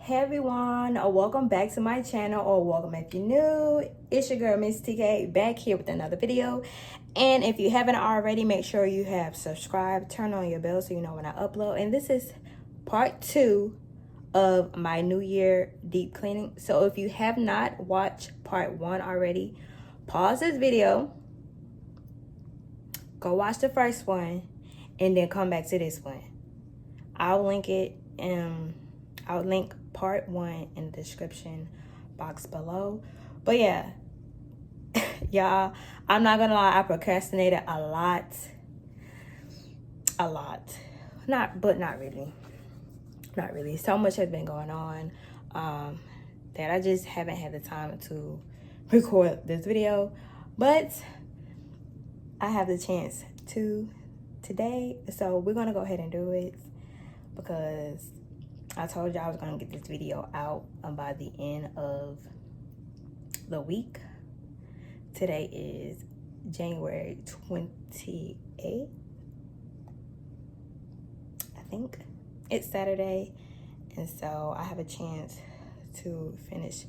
Hey everyone, welcome back to my channel, or welcome if you're new. It's your girl Miss TK back here with another video. And if you haven't already, make sure you have subscribed, turn on your bell so you know when I upload. And this is part 2 of my New Year deep cleaning. So if you have not watched part 1 already, pause this video, go watch the first one, and then come back to this one. I'll link it I'll link part 1 in the description box below. But yeah, y'all, I'm not gonna lie, I procrastinated a lot. Not really. So much has been going on that I just haven't had the time to record this video. But I have the chance to today, so we're gonna go ahead and do it because I told you I was gonna get this video out by the end of the week. Today is January 28th. I think it's Saturday, and so I have a chance to finish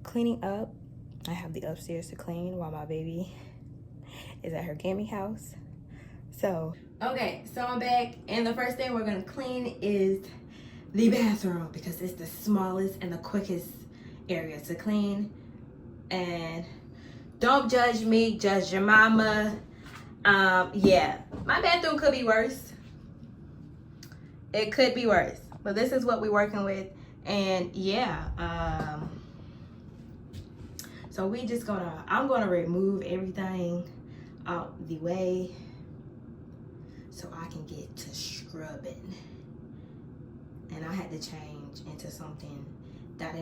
cleaning up. I have the upstairs to clean while my baby is at her gaming house. So okay, so I'm back, and the first thing we're gonna clean is the bathroom because it's the smallest and the quickest area to clean. And don't judge me, judge your mama. Yeah, my bathroom could be worse. It could be worse, but this is what we're working with. And yeah, so I'm gonna remove everything out the way so I can get to scrubbing. And I had to change into something that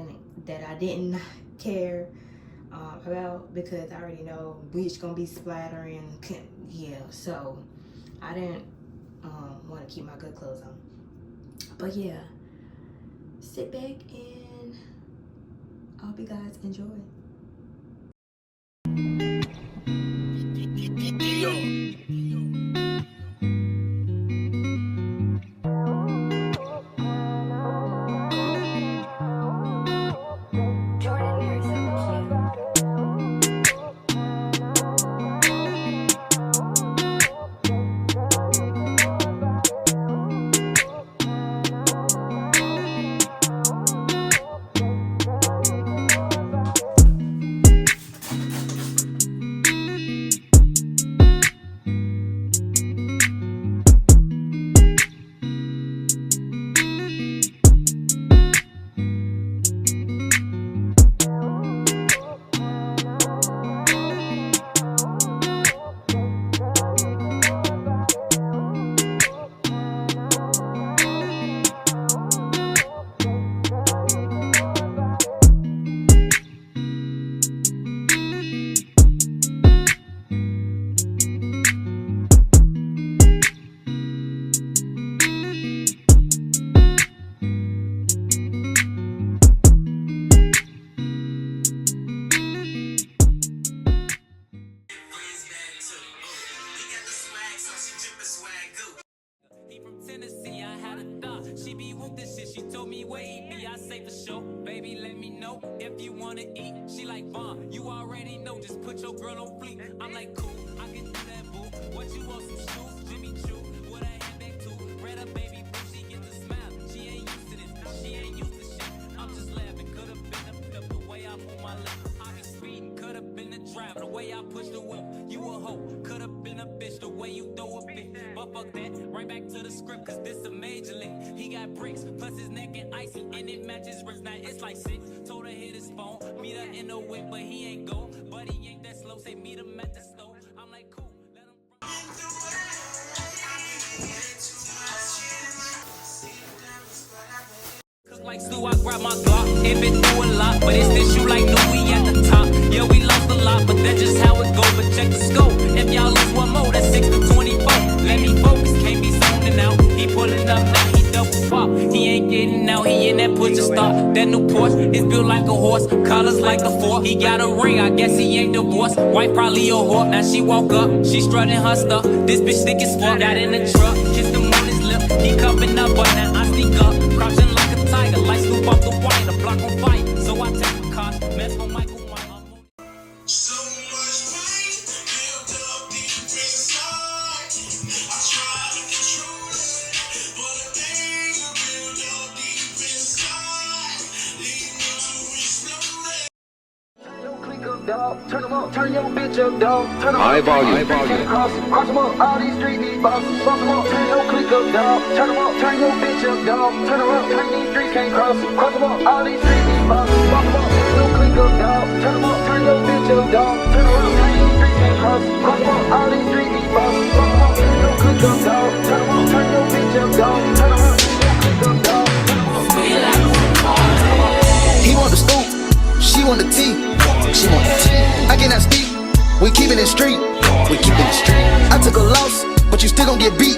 I didn't care about, because I already know bleach gonna be splattering. Yeah, so I didn't want to keep my good clothes on. But yeah, sit back and I hope you guys enjoy. Baby, let me know if you wanna eat. She like, you already know, just put your girl on fleek. I'm like, cool, I can do that, boo. What you want, some shoes? Jimmy Choo, with a handbag too. Red up, baby, boo, she get the smile. She ain't used to this, she ain't used to shit. I'm just laughing, could've been a flip, the way I move my lips. I be speeding, could've been a drive, the way I push the whip. You a hoe, could've been a bitch, the way you throw a fit. But fuck that, right back to the script, cause this a major league. He got bricks, plus his neck and icy, and it matches wrist. Now it's like 6, told her hit his phone, meet her in the whip, but he ain't go. But he ain't that slow, say meet him at the store. I'm like, cool, let him cook like stew, I grab my Glock. If it do a lot, but it's this you like new, we at the top. Yeah, we lost a lot, but that's just how it go. But check the scope, if y'all lose one more, that's 6 to 24. Let me focus, can't be zoning out. He pulling up now, he double pop. He ain't getting out, he in that push to start. That new Porsche is built like a horse, colors like a fork. He got a ring, I guess he ain't divorced. Wife probably a whore, now she walk up, she strutting her stuff. This bitch thick as fuck, got in the truck, kissed him on his lip. He cupping up, but now I sneak up, crouching like a tiger, like Snoop off the wire. up, dog. Turn them up, turn your bitch up, dog. Turn them High up, volume. cross them up, all these street these bosses. Cross them up, turn your click up, dog. Turn them up, turn your bitch up, dog. Turn them up, turn these streets can't cross. Cross them up, all these street these bosses. Cross them up, turn your click up, dog. Turn them up, turn your bitch up, dog. Turn them up, turn these streets can't cross. Cross them up, all these street these bosses. Cross them up, turn your click up, dog. Turn them up, turn your bitch up, dog. Turn them up, turn your click up, dog. He want the scoop, she want the tea, she want the tea. I cannot speak, we keepin' it street, we keepin' it street. I took a loss, but you still gon' get beat,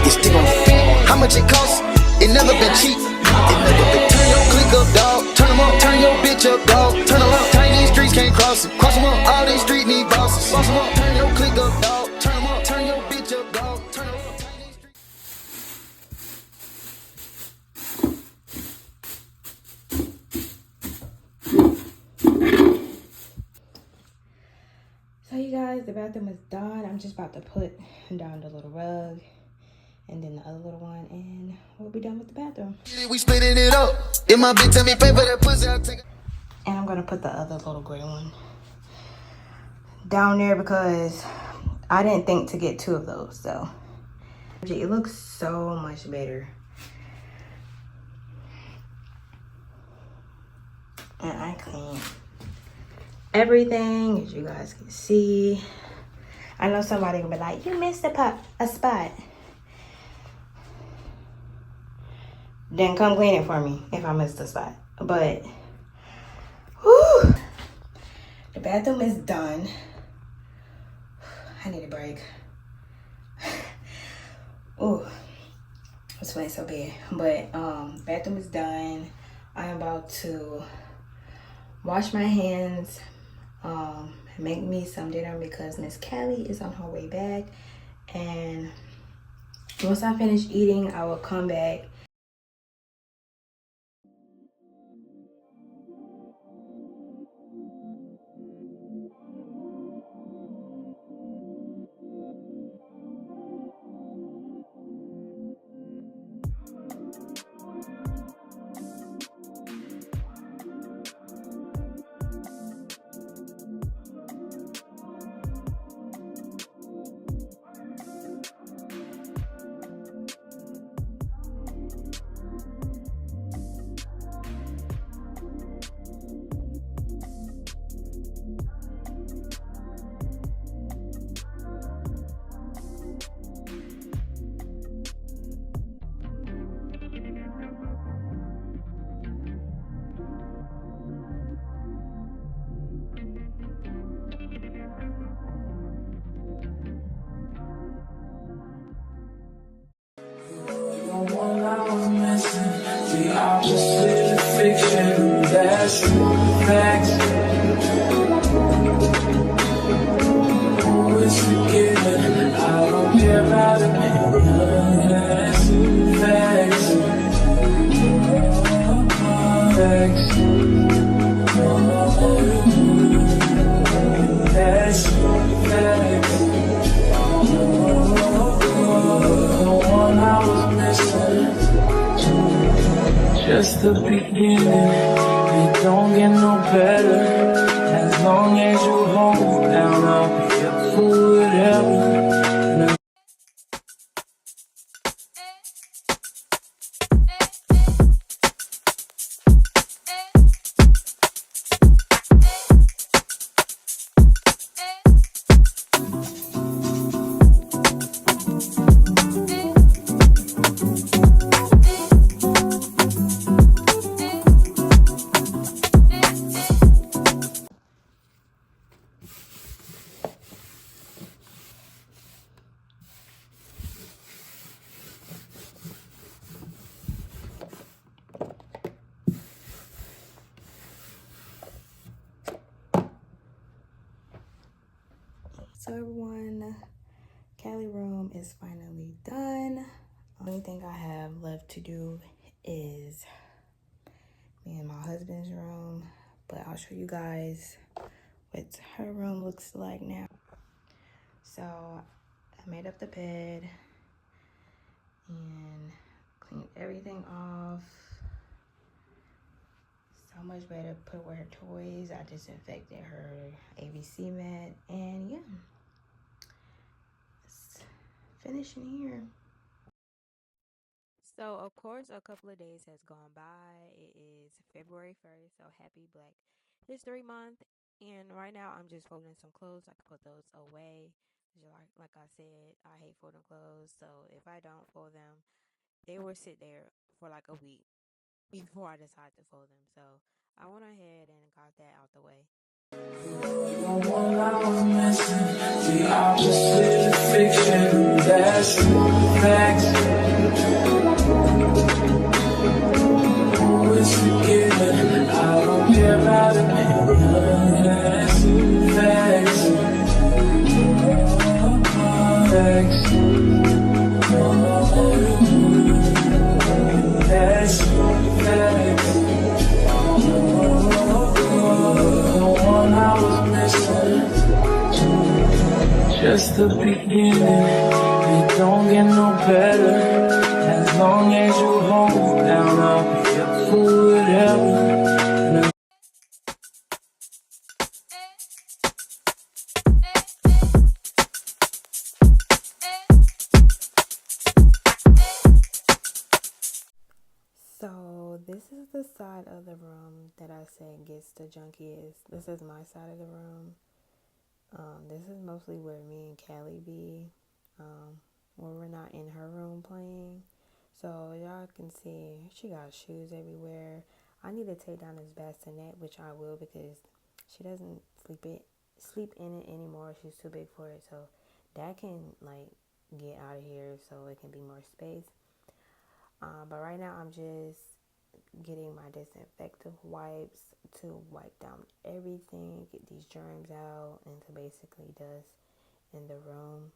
you still gon' get beat. How much it cost? It never been cheap, it never been. Turn your click up, dog. Turn them up, turn your bitch up, dog. Turn them up, turn these streets can't cross it. Cross them up, all these streets need bosses. Cross them up, turn your click up, dog. Turn them up, turn your bitch up, dog. Turn them up, turn these streets. So you guys, the bathroom is done. I'm just about to put down the little rug and then the other little one, and we'll be done with the bathroom. We splitting it up. If my bitch tell me pay for that pussy, I'll take it. And I'm gonna put the other little gray one down there because I didn't think to get two of those, so it looks so much better. And I cleaned everything, as you guys can see. I know somebody will be like, you missed a spot. Then come clean it for me if I missed a spot. But whew, the bathroom is done. I need a break. Ooh, I'm sweating so bad. But bathroom is done. I'm about to wash my hands, make me some dinner because Miss Callie is on her way back. And once I finish eating, I will come back. The opposite of fiction, that's facts. Always forgiven, I don't care about opinion, that's facts. Facts. That's facts. The one I was missing. Just the beginning, it don't get no better. As long as you hold down, I'll be up for whatever. So everyone, Callie room is finally done. Only thing I have left to do is me and my husband's room, but I'll show you guys what her room looks like now. So I made up the bed and cleaned everything off. So much better. Put away her toys. I disinfected her ABC mat, and yeah, it's finishing here. So, of course, a couple of days has gone by. It is February 1st, so happy Black History Month. And right now, I'm just folding some clothes. I can put those away. Like I said, I hate folding clothes. So, if I don't fold them, they will sit there for like a week before I decide to fold them. So, I went ahead and got that out the way. The opposite of fiction, that's facts. Always forgiven, I don't care about opinion, that's facts. Facts. That's facts. The one I was missing. Just the beginning, it don't get no better. As long as you hold down, I'll be up for whatever. So this is the side of the room that I said gets the junkiest. This is my side of the room. This is mostly where me and Callie be, when we're not in her room playing. So y'all can see she got shoes everywhere. I need to take down this bassinet, which I will, because she doesn't sleep in it anymore. She's too big for it. So that can like get out of here so it can be more space. But right now I'm just getting my disinfectant wipes to wipe down everything, get these germs out, and to basically dust in the room.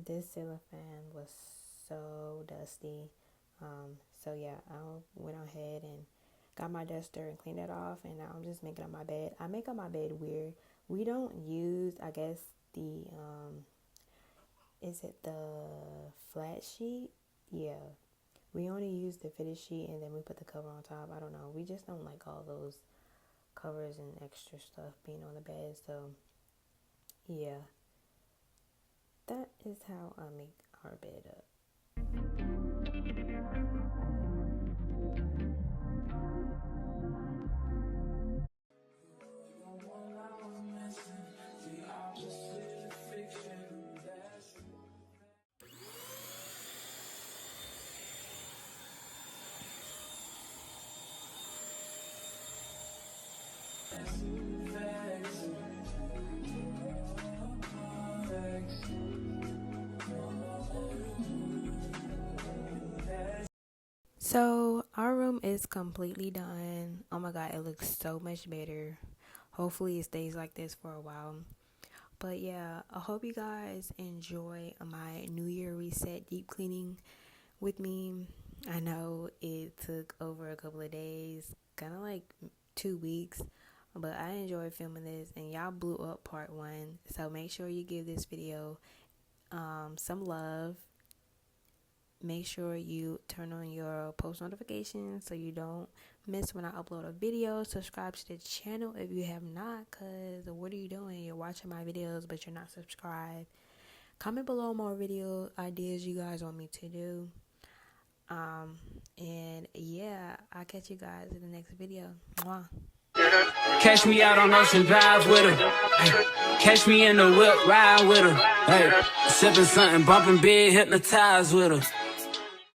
This ceiling fan was so dusty. So yeah, I went ahead and got my duster and cleaned it off, and now I'm just making up my bed. I make up my bed weird. We don't use, I guess, the is it the flat sheet? Yeah. We only use the fitted sheet, and then we put the cover on top. I don't know. We just don't like all those covers and extra stuff being on the bed. So yeah, that is how I make our bed up. So our room is completely done. Oh my god, it looks so much better. Hopefully it stays like this for a while. But yeah, I hope you guys enjoy my New Year reset deep cleaning with me. I know it took over a couple of days, kind of like 2 weeks, but I enjoyed filming this, and y'all blew up part 1. So make sure you give this video some love. make sure you turn on your post notifications so you don't miss when I upload a video. Subscribe to the channel if you have not, because what are you doing? You're watching my videos but you're not subscribed. Comment below more video ideas you guys want me to do. And yeah, I'll catch you guys in the next video. Mwah. Catch me out on Ocean Drive with her. Ay, catch me in the whip, ride with her. Hey, sipping something, bumping big, hypnotized with her.